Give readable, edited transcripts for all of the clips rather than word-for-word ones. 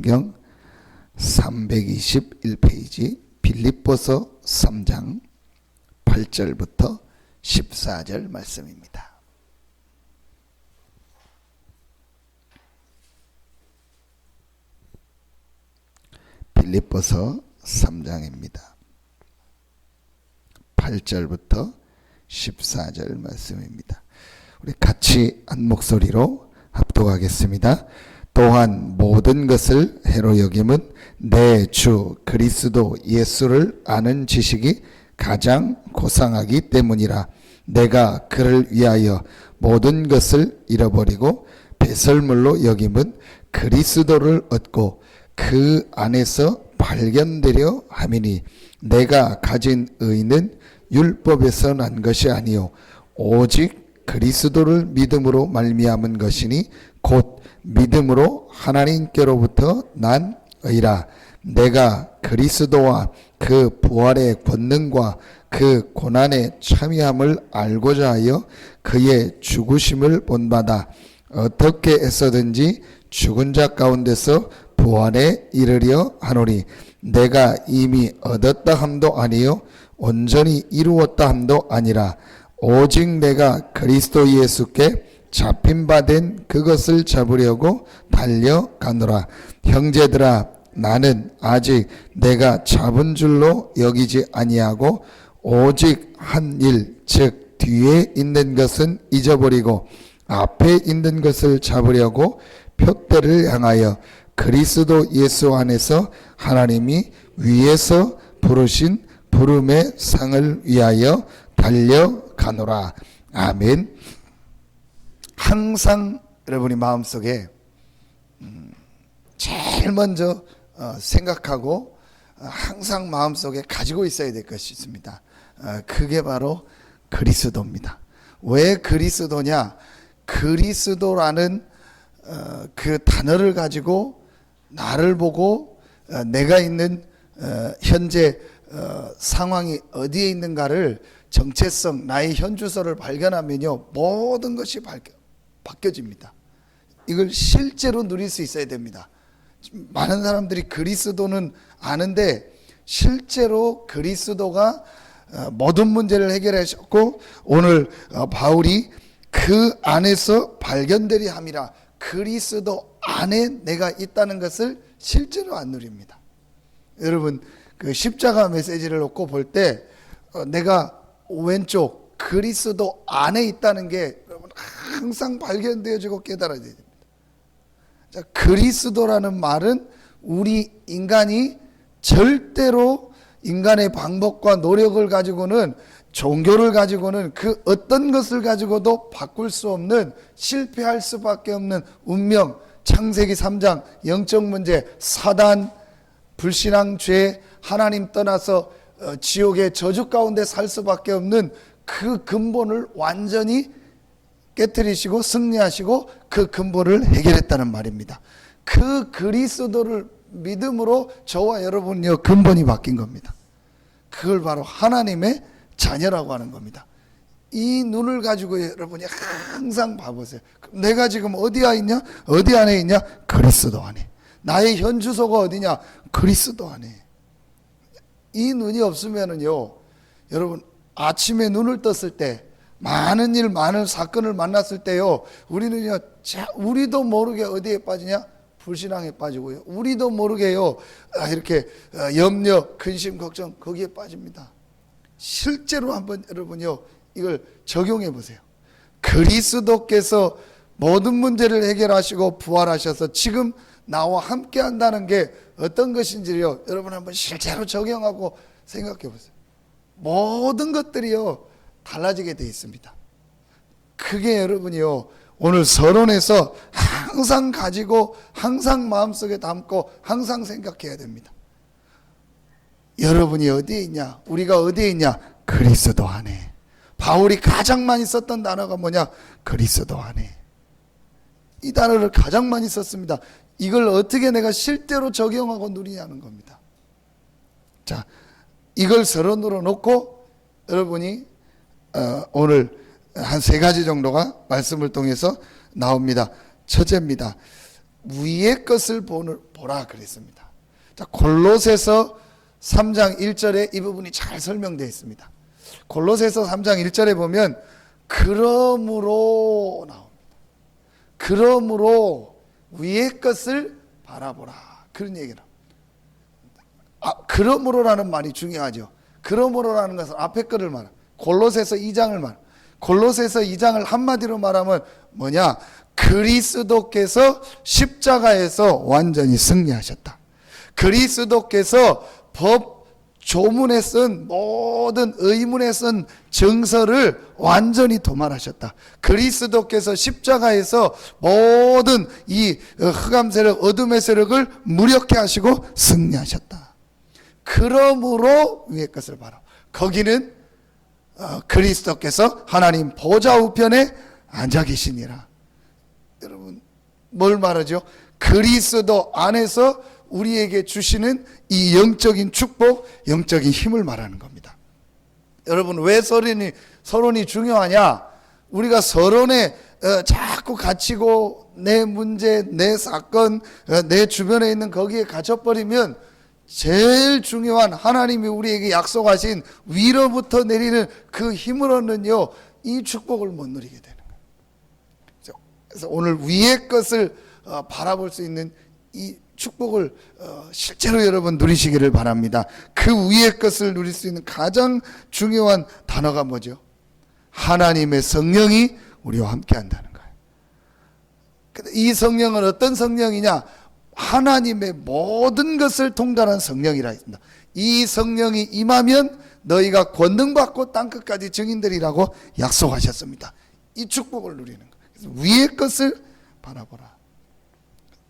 경 321페이지 빌립보서 3장 8절부터 14절 말씀입니다. 빌립보서 3장입니다. 8절부터 14절 말씀입니다. 우리 같이 한 목소리로 합독하겠습니다. 또한 모든 것을 해로 여김은 내 주 그리스도 예수를 아는 지식이 가장 고상하기 때문이라. 내가 그를 위하여 모든 것을 잃어버리고 배설물로 여김은 그리스도를 얻고 그 안에서 발견되려 함이니, 내가 가진 의는 율법에서 난 것이 아니요 오직 그리스도를 믿음으로 말미암은 것이니 곧 믿음으로 하나님께로부터 난 의라. 내가 그리스도와 그 부활의 권능과 그 고난의 참여함을 알고자 하여 그의 죽으심을 본받아 어떻게 애써든지 죽은 자 가운데서 부활에 이르려 하노니, 내가 이미 얻었다 함도 아니요 온전히 이루었다 함도 아니라 오직 내가 그리스도 예수께 잡힌 바 된 그것을 잡으려고 달려가노라. 형제들아, 나는 아직 내가 잡은 줄로 여기지 아니하고 오직 한 일, 즉 뒤에 있는 것은 잊어버리고 앞에 있는 것을 잡으려고 표대를 향하여 그리스도 예수 안에서 하나님이 위에서 부르신 부름의 상을 위하여 달려가노라. 아멘. 항상 여러분이 마음속에 제일 먼저 생각하고 항상 마음속에 가지고 있어야 될 것이 있습니다. 그게 바로 그리스도입니다. 왜 그리스도냐? 그리스도라는 그 단어를 가지고 나를 보고 내가 있는 현재 상황이 어디에 있는가를, 정체성, 나의 현주소를 발견하면요 모든 것이 바뀌어집니다. 이걸 실제로 누릴 수 있어야 됩니다. 많은 사람들이 그리스도는 아는데 실제로 그리스도가 모든 문제를 해결하셨고 오늘 바울이 그 안에서 발견되리 함이라, 그리스도 안에 내가 있다는 것을 실제로 안 누립니다. 여러분 그 십자가 메시지를 놓고 볼 때 내가 왼쪽 그리스도 안에 있다는 게 여러분 항상 발견되어지고 깨달아야 됩니다. 자, 그리스도라는 말은 우리 인간이 절대로 인간의 방법과 노력을 가지고는, 종교를 가지고는, 그 어떤 것을 가지고도 바꿀 수 없는, 실패할 수밖에 없는 운명, 창세기 3장 영적 문제, 사단, 불신앙, 죄, 하나님 떠나서 지옥의 저주 가운데 살 수밖에 없는 그 근본을 완전히 깨트리시고 승리하시고 그 근본을 해결했다는 말입니다. 그 그리스도를 믿음으로 저와 여러분요 근본이 바뀐 겁니다. 그걸 바로 하나님의 자녀라고 하는 겁니다. 이 눈을 가지고 여러분이 항상 봐보세요. 내가 지금 어디에 있냐? 어디 안에 있냐? 그리스도 안에. 나의 현주소가 어디냐? 그리스도 안에. 이 눈이 없으면은요, 여러분 아침에 눈을 떴을 때 많은 일, 많은 사건을 만났을 때요, 우리는요, 우리도 모르게 어디에 빠지냐? 불신앙에 빠지고요. 우리도 모르게요, 이렇게 염려, 근심, 걱정 거기에 빠집니다. 실제로 한번 여러분요, 이걸 적용해 보세요. 그리스도께서 모든 문제를 해결하시고 부활하셔서 지금 나와 함께 한다는 게 어떤 것인지요, 여러분 한번 실제로 적용하고 생각해 보세요. 모든 것들이요 달라지게 돼 있습니다. 그게 여러분이요 오늘 서론에서 항상 가지고 항상 마음속에 담고 항상 생각해야 됩니다. 여러분이 어디에 있냐? 우리가 어디에 있냐? 그리스도 안에. 바울이 가장 많이 썼던 단어가 뭐냐? 그리스도 안에. 이 단어를 가장 많이 썼습니다. 이걸 어떻게 내가 실제로 적용하고 누리냐는 겁니다. 자, 이걸 서론으로 놓고 여러분이 오늘 한 3가지 정도가 말씀을 통해서 나옵니다. 첫째입니다. 위의 것을 보라 그랬습니다. 자, 골로새서 3장 1절에 이 부분이 잘 설명되어 있습니다. 골로새서 3장 1절에 보면 그러므로 나옵니다. 그러므로 위의 것을 바라보라, 그런 얘기를 합니다. 그러므로라는 말이 중요하죠. 그러므로라는 것은 앞에 거를 말합니다. 골로새서 2장을 말합니다. 골로새서 2장을 한마디로 말하면 뭐냐? 그리스도께서 십자가에서 완전히 승리하셨다. 그리스도께서 법 조문에 쓴 모든 의문에 쓴 정서를 완전히 도말하셨다. 그리스도께서 십자가에서 모든 이 흑암 세력, 어둠의 세력을 무력케 하시고 승리하셨다. 그러므로 위의 것을 바라. 거기는 그리스도께서 하나님 보좌 우편에 앉아 계시니라. 여러분, 뭘 말하죠? 그리스도 안에서 우리에게 주시는 이 영적인 축복, 영적인 힘을 말하는 겁니다. 여러분, 왜 서론이 중요하냐? 우리가 서론에 자꾸 갇히고 내 문제, 내 사건, 내 주변에 있는 거기에 갇혀버리면 제일 중요한 하나님이 우리에게 약속하신 위로부터 내리는 그 힘으로는요, 이 축복을 못 누리게 되는 거예요. 그래서 오늘 위의 것을 바라볼 수 있는 이 축복을 실제로 여러분 누리시기를 바랍니다. 그 위의 것을 누릴 수 있는 가장 중요한 단어가 뭐죠? 하나님의 성령이 우리와 함께 한다는 거예요. 이 성령은 어떤 성령이냐? 하나님의 모든 것을 통달한 성령이라 했습니다. 이 성령이 임하면 너희가 권능받고 땅끝까지 증인들이라고 약속하셨습니다. 이 축복을 누리는 거예요. 그래서 위의 것을 바라보라.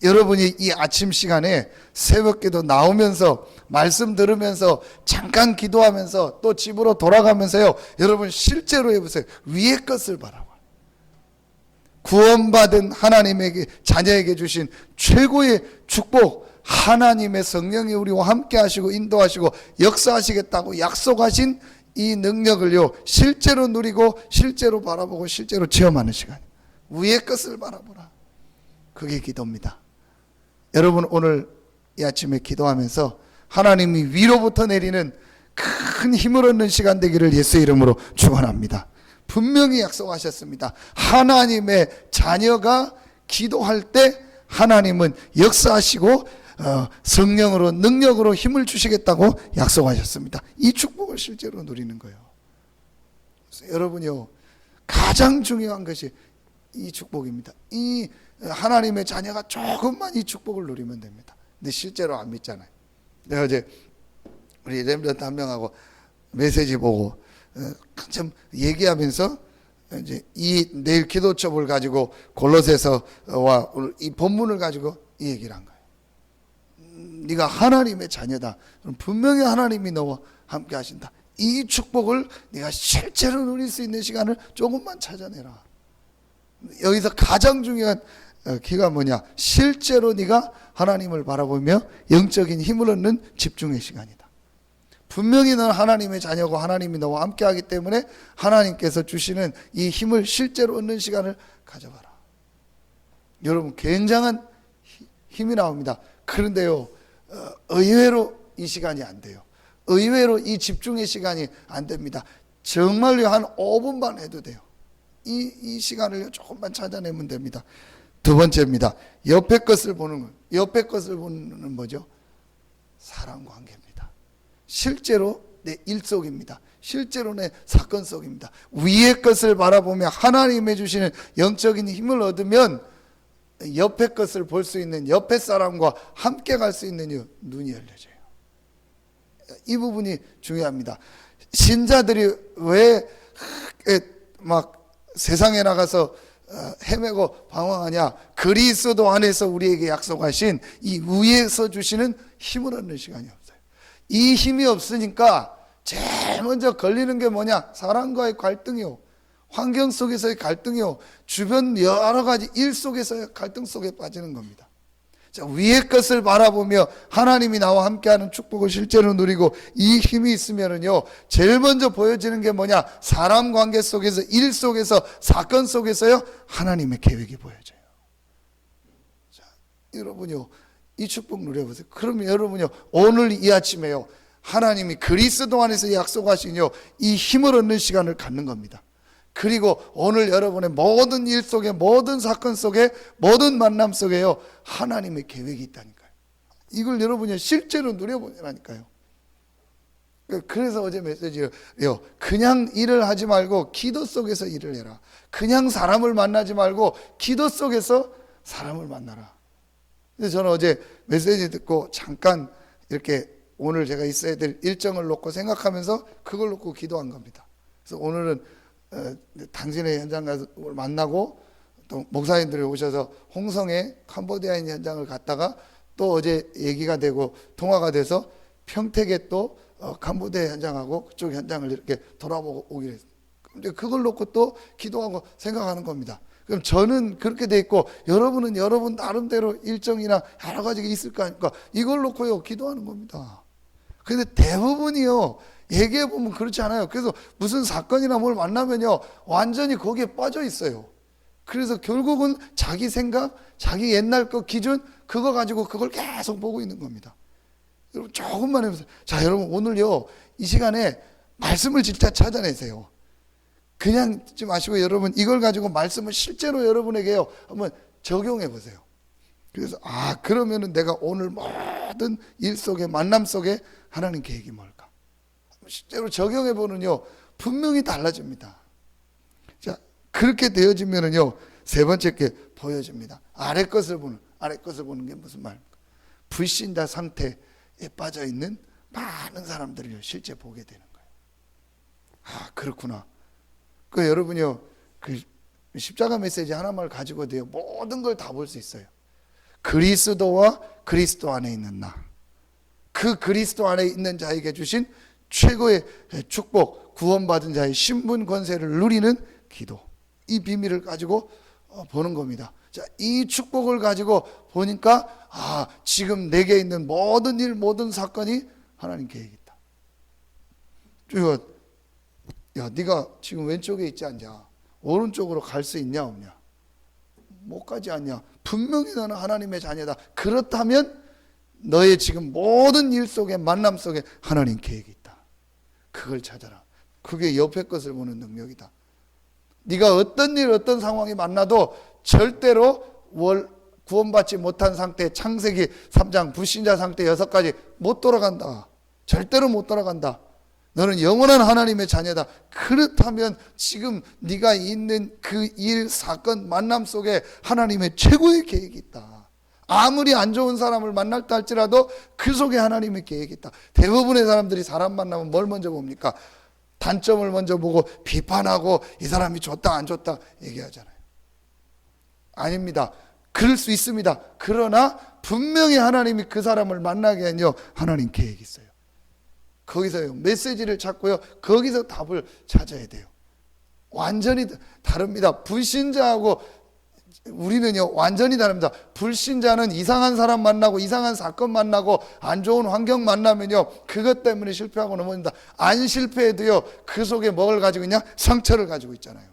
여러분이 이 아침 시간에 새벽기도 나오면서 말씀 들으면서 잠깐 기도하면서 또 집으로 돌아가면서요, 여러분 실제로 해보세요. 위의 것을 바라봐. 구원받은 하나님에게, 자녀에게 주신 최고의 축복, 하나님의 성령이 우리와 함께 하시고 인도하시고 역사하시겠다고 약속하신 이 능력을요, 실제로 누리고 실제로 바라보고 실제로 체험하는 시간. 위의 것을 바라보라. 그게 기도입니다. 여러분, 오늘 이 아침에 기도하면서 하나님이 위로부터 내리는 큰 힘을 얻는 시간 되기를 예수의 이름으로 축원합니다. 분명히 약속하셨습니다. 하나님의 자녀가 기도할 때 하나님은 역사하시고 성령으로, 능력으로 힘을 주시겠다고 약속하셨습니다. 이 축복을 실제로 누리는 거예요. 그래서 여러분요, 가장 중요한 것이 이 축복입니다. 이 하나님의 자녀가 조금만 이 축복을 누리면 됩니다. 근데 실제로 안 믿잖아요. 내가 어제 우리 렘넌트 한 명하고 메시지 보고 한참 얘기하면서 이제 이 내일 기도첩을 가지고 골로새서와 이 본문을 가지고 이 얘기를 한 거예요. 네가 하나님의 자녀다. 분명히 하나님이 너와 함께 하신다. 이 축복을 네가 실제로 누릴 수 있는 시간을 조금만 찾아내라. 여기서 가장 중요한 키가 뭐냐? 실제로 네가 하나님을 바라보며 영적인 힘을 얻는 집중의 시간이다. 분명히 너는 하나님의 자녀고 하나님이 너와 함께 하기 때문에 하나님께서 주시는 이 힘을 실제로 얻는 시간을 가져봐라. 여러분, 굉장한 힘이 나옵니다. 그런데요, 의외로 이 시간이 안 돼요. 의외로 이 집중의 시간이 안 됩니다. 정말로 한 5분만 해도 돼요. 이 시간을 조금만 찾아내면 됩니다. 두 번째입니다. 옆에 것을 보는 것. 옆에 것을 보는 뭐죠? 사람 관계입니다. 실제로 내 일 속입니다. 실제로 내 사건 속입니다. 위의 것을 바라보며 하나님의 주시는 영적인 힘을 얻으면 옆에 것을 볼 수 있는, 옆에 사람과 함께 갈 수 있는 눈이 열려져요. 이 부분이 중요합니다. 신자들이 왜 막 세상에 나가서 헤매고 방황하냐? 그리스도 안에서 우리에게 약속하신 이 위에서 주시는 힘을 얻는 시간이 없어요. 이 힘이 없으니까 제일 먼저 걸리는 게 뭐냐? 사람과의 갈등이요, 환경 속에서의 갈등이요, 주변 여러 가지 일 속에서의 갈등 속에 빠지는 겁니다. 자, 위의 것을 바라보며 하나님이 나와 함께하는 축복을 실제로 누리고 이 힘이 있으면은요, 제일 먼저 보여지는 게 뭐냐? 사람 관계 속에서, 일 속에서, 사건 속에서요, 하나님의 계획이 보여져요. 자, 여러분요, 이 축복 누려보세요. 그러면 여러분요, 오늘 이 아침에요, 하나님이 그리스도 안에서 약속하신요, 이 힘을 얻는 시간을 갖는 겁니다. 그리고 오늘 여러분의 모든 일 속에, 모든 사건 속에, 모든 만남 속에요, 하나님의 계획이 있다니까요. 이걸 여러분이 실제로 누려보라니까요. 그래서 어제 메시지요, 그냥 일을 하지 말고 기도 속에서 일을 해라. 그냥 사람을 만나지 말고 기도 속에서 사람을 만나라. 그래서 저는 어제 메시지 듣고 잠깐 이렇게 오늘 제가 있어야 될 일정을 놓고 생각하면서 그걸 놓고 기도한 겁니다. 그래서 오늘은 당신의 현장 가서 만나고, 또 목사님들이 오셔서 홍성의 캄보디아인 현장을 갔다가, 또 어제 얘기가 되고 통화가 돼서 평택에 또 캄보디아 현장하고 그쪽 현장을 이렇게 돌아보고 오기로 했어요. 근데 그걸 놓고 또 기도하고 생각하는 겁니다. 그럼 저는 그렇게 돼 있고, 여러분은 여러분 나름대로 일정이나 여러 가지가 있을 거 아닙니까? 이걸 놓고요, 기도하는 겁니다. 근데 대부분이요, 얘기해 보면 그렇지 않아요. 그래서 무슨 사건이나 뭘 만나면요, 완전히 거기에 빠져 있어요. 그래서 결국은 자기 생각, 자기 옛날 거 기준, 그거 가지고 그걸 계속 보고 있는 겁니다. 여러분 조금만 해보세요. 자, 여러분 오늘요, 이 시간에 말씀을 진짜 찾아내세요. 그냥 듣지 마시고 여러분 이걸 가지고 말씀을 실제로 여러분에게요, 한번 적용해 보세요. 그래서 그러면은 내가 오늘 모든 일 속에, 만남 속에 하나님 계획이 뭘까? 실제로 적용해 보면요, 분명히 달라집니다. 자, 그렇게 되어지면은요, 세 번째 게 보여집니다. 아래 것을 보는 게 무슨 말입니까? 불신자 상태에 빠져 있는 많은 사람들을 실제 보게 되는 거예요. 그렇구나. 여러분요, 그 십자가 메시지 하나만 가지고 돼요, 모든 걸 다 볼 수 있어요. 그리스도와 그리스도 안에 있는 나, 그 그리스도 안에 있는 자에게 주신 최고의 축복, 구원받은 자의 신분 권세를 누리는 기도, 이 비밀을 가지고 보는 겁니다. 자, 이 축복을 가지고 보니까 지금 내게 있는 모든 일, 모든 사건이 하나님 계획이 있다. 야, 네가 지금 왼쪽에 있지 않냐? 오른쪽으로 갈 수 있냐 없냐? 못 가지 않냐? 분명히 너는 하나님의 자녀다. 그렇다면 너의 지금 모든 일 속에, 만남 속에 하나님 계획이 있다. 그걸 찾아라. 그게 옆에 것을 보는 능력이다. 네가 어떤 일, 어떤 상황이 만나도 절대로 구원받지 못한 상태, 창세기 3장 불신자 상태 6가지 못 돌아간다. 절대로 못 돌아간다. 너는 영원한 하나님의 자녀다. 그렇다면 지금 네가 있는 그 일, 사건, 만남 속에 하나님의 최고의 계획이 있다. 아무리 안 좋은 사람을 만날다 할지라도 그 속에 하나님의 계획이 있다. 대부분의 사람들이 사람 만나면 뭘 먼저 봅니까? 단점을 먼저 보고 비판하고 이 사람이 좋다 안 좋다 얘기하잖아요. 아닙니다. 그럴 수 있습니다. 그러나 분명히 하나님이 그 사람을 만나게 하며 하나님 계획이 있어요. 거기서요, 메시지를 찾고요, 거기서 답을 찾아야 돼요. 완전히 다릅니다. 불신자하고 우리는요, 완전히 다릅니다. 불신자는 이상한 사람 만나고 이상한 사건 만나고 안 좋은 환경 만나면요, 그것 때문에 실패하고 넘어진다. 안 실패해도요, 그 속에 뭘 가지고 있냐? 상처를 가지고 있잖아요.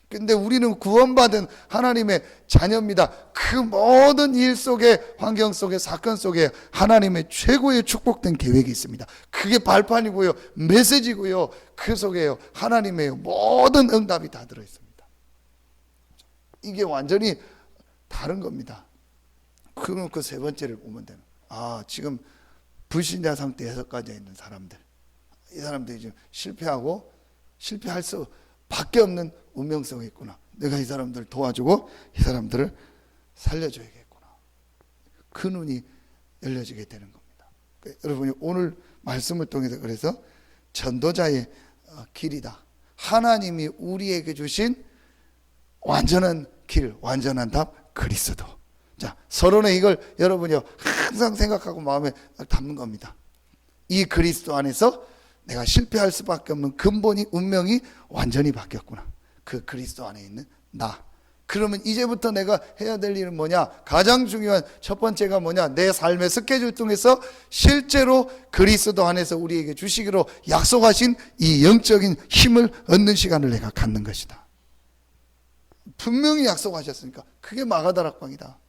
근데 우리는 구원받은 하나님의 자녀입니다. 그 모든 일 속에, 환경 속에, 사건 속에 하나님의 최고의 축복된 계획이 있습니다. 그게 발판이고요, 메시지고요, 그 속에요, 하나님의 모든 응답이 다 들어있습니다. 이게 완전히 다른 겁니다. 그럼 그 세 번째를 보면 되는, 지금 불신자 상태 6가지에 있는 사람들, 이 사람들이 지금 실패하고 실패할 수 밖에 없는 운명성이 있구나. 내가 이 사람들을 도와주고 이 사람들을 살려줘야겠구나. 그 눈이 열려지게 되는 겁니다. 여러분이 오늘 말씀을 통해서 그래서 전도자의 길이다. 하나님이 우리에게 주신 완전한 길, 완전한 답, 그리스도. 자, 서론에 이걸 여러분이 항상 생각하고 마음에 담는 겁니다. 이 그리스도 안에서 내가 실패할 수밖에 없는 근본이, 운명이 완전히 바뀌었구나. 그 그리스도 안에 있는 나. 그러면 이제부터 내가 해야 될 일은 뭐냐? 가장 중요한 첫 번째가 뭐냐? 내 삶의 스케줄 통해서 실제로 그리스도 안에서 우리에게 주시기로 약속하신 이 영적인 힘을 얻는 시간을 내가 갖는 것이다. 분명히 약속하셨으니까. 그게 마가다락방이다.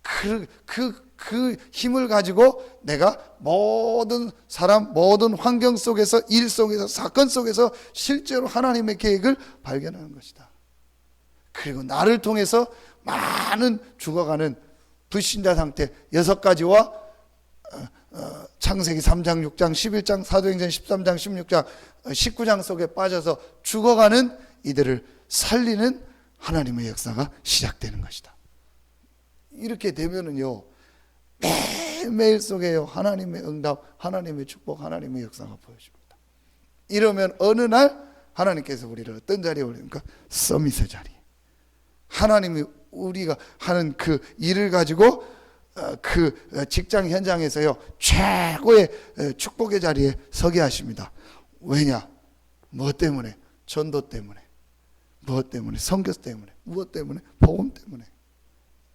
그 힘을 가지고 내가 모든 사람, 모든 환경 속에서, 일 속에서, 사건 속에서 실제로 하나님의 계획을 발견하는 것이다. 그리고 나를 통해서 많은 죽어가는 불신자 상태 6가지와 창세기 3장, 6장, 11장, 사도행전 13장, 16장, 19장 속에 빠져서 죽어가는 이들을 살리는 하나님의 역사가 시작되는 것이다. 이렇게 되면은요, 매일매일 속에요, 하나님의 응답, 하나님의 축복, 하나님의 역사가 보여집니다. 이러면 어느 날 하나님께서 우리를 어떤 자리에 올립니까? 서밋의 자리. 하나님이 우리가 하는 그 일을 가지고 그 직장 현장에서요, 최고의 축복의 자리에 서게 하십니다. 왜냐? 무엇 때문에? 전도 때문에. 무엇 때문에? 선교 때문에. 무엇 때문에? 복음 때문에.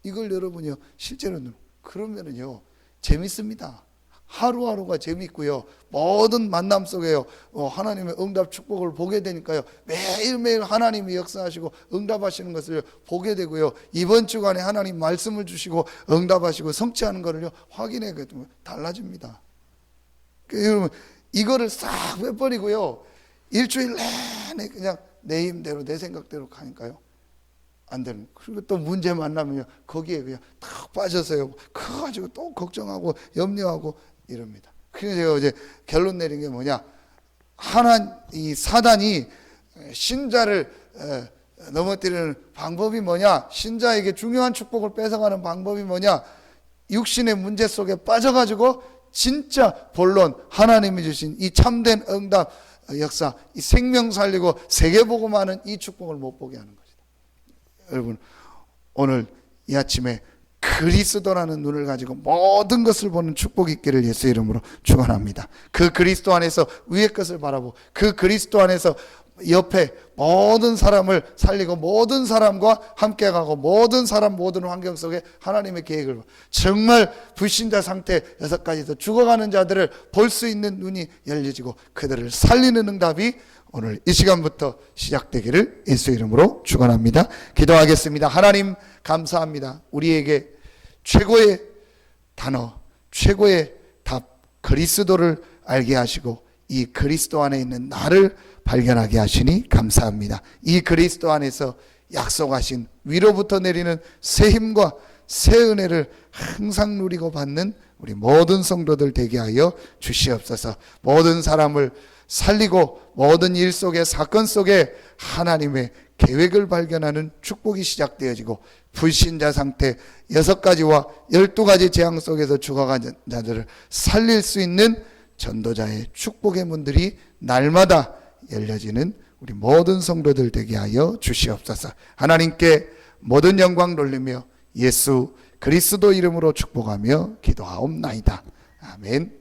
이걸 여러분이요, 실제로는 그러면은요, 재밌습니다. 하루하루가 재밌고요, 모든 만남 속에요, 하나님의 응답 축복을 보게 되니까요, 매일매일 하나님이 역사하시고 응답하시는 것을 보게 되고요, 이번 주간에 하나님 말씀을 주시고 응답하시고 성취하는 것을요, 확인해 보면 달라집니다. 여러분, 이거를 싹 빼버리고요, 일주일 내내 그냥 내 힘대로 내 생각대로 가니까요, 안 되는. 그리고 또 문제 만나면요, 거기에 그냥 탁 빠져서요, 그거 가지고 또 걱정하고 염려하고 이럽니다. 그래서 제가 어제 결론 내린 게 뭐냐? 이 사단이 신자를 넘어뜨리는 방법이 뭐냐? 신자에게 중요한 축복을 뺏어가는 방법이 뭐냐? 육신의 문제 속에 빠져가지고 진짜 본론, 하나님이 주신 이 참된 응답 역사, 이 생명 살리고 세계복음하는 이 축복을 못 보게 하는 것이다. 여러분, 오늘 이 아침에 그리스도라는 눈을 가지고 모든 것을 보는 축복이 있기를 예수 이름으로 축원합니다. 그 그리스도 안에서 위의 것을 바라보고, 그 그리스도 안에서 옆에 모든 사람을 살리고, 모든 사람과 함께 가고, 모든 사람 모든 환경 속에 하나님의 계획을, 정말 불신자 상태 6가지에서 죽어가는 자들을 볼 수 있는 눈이 열려지고 그들을 살리는 응답이 오늘 이 시간부터 시작되기를 예수 이름으로 축원합니다. 기도하겠습니다. 하나님 감사합니다. 우리에게 최고의 단어, 최고의 답, 그리스도를 알게 하시고 이 그리스도 안에 있는 나를 발견하게 하시니 감사합니다. 이 그리스도 안에서 약속하신 위로부터 내리는 새 힘과 새 은혜를 항상 누리고 받는 우리 모든 성도들 되게 하여 주시옵소서. 모든 사람을 살리고 모든 일 속에, 사건 속에 하나님의 계획을 발견하는 축복이 시작되어지고, 불신자 상태 6가지와 12가지 재앙 속에서 죽어간 자들을 살릴 수 있는 전도자의 축복의 문들이 날마다 열려지는 우리 모든 성도들 되게 하여 주시옵소서. 하나님께 모든 영광 돌리며 예수 그리스도 이름으로 축복하며 기도하옵나이다. 아멘.